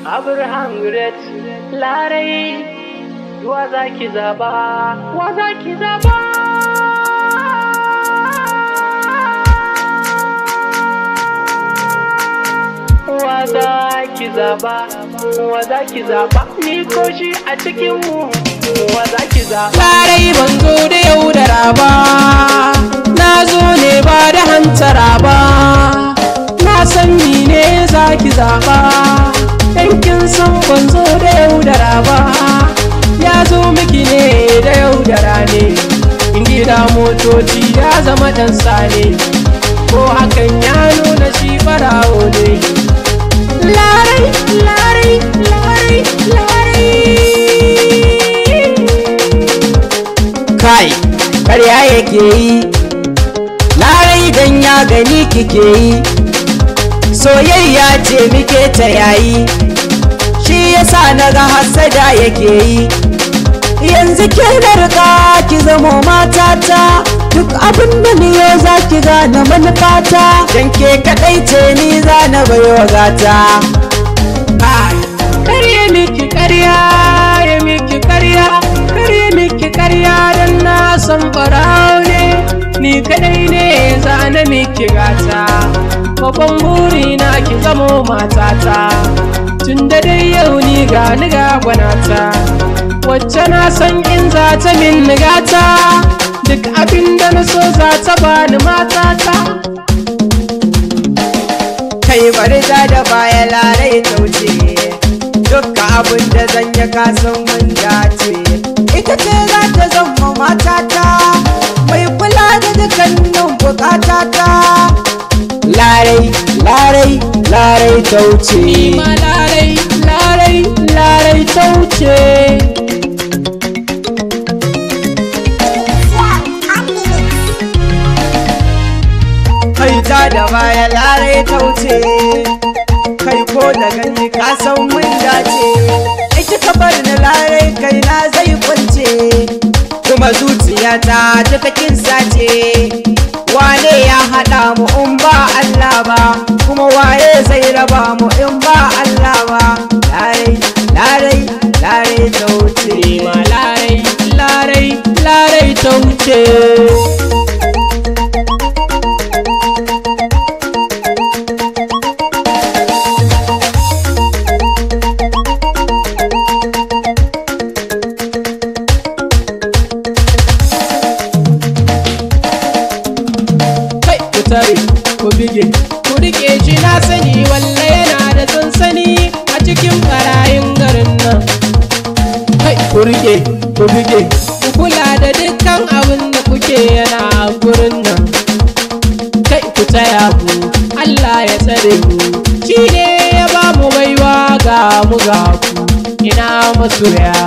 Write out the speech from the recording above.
Abraham Great Larai, wa zaki zaba, wa zaki zaba. Wa zaki zaba, wa zaki zaba, ni ko shi a cikin mu, wa zaki zaba. Larai ban zo da yaudara ba, na zo ne ba da hantara ba, na san ni ne zaki zaba. Kin san ban zo da yaudara ba, ya zo miki ne da yaudara ne. In gida motoci ya zama dan sane, ko hakan ya nuna shi barawo ne. Larai, larai, larai, larai. Kai, karya yake yi, Larai dan ya gani kike yi, soyayya ce muke ta yayi, shi yasa naga hasada yake yi. Yanzu ke da riga ki zamo matata, duk abin da ni yau za ki gane manufata, dan ke kadai ce ni za na bayo gata. Karye miki karya, ya miki karya, karye miki karya, dan na san barawo ne, ni kadai ne za na miki gata. Babban burina ki zamo matata, tun da dai yau ni ga gwanata, wacce na san in za ta min nigata, duk abin da na so za ta bani matata. Kai bari da baya Larai ta wuce, dukka abin da zan yi kasan mun dace. Ita ce za ta zama matata, mai kula da dukkanin bukatata. Larai, Larai, Larai ta wuce. Ni ma Larai, Larai, Larai ta wuce. Kai ta da baya Larai ta wuce, kai ko da gani ka san mun dace. Ita ka bar ni Larai kai na zai kwance, kuma zuciyata ta kin sace. Wane ya haɗa mu in ba Allah ba, kuma waye zai raba mu in ba Allah ba. Larai, Larai, Larai ta wuce. Ni ma Larai, Larai, Larai ta wuce. Tare ku bige ku rike shi, na sani walla yana da sansani a cikin barayin garin nan. Kai ku rike ku bige ku kula da dukkan abin da kuke yana a gurin nan. Kai ku taya ku, Allah ya tsare ku, shi ne ya ba mu baiwa ga mu ga ku, ina masoya.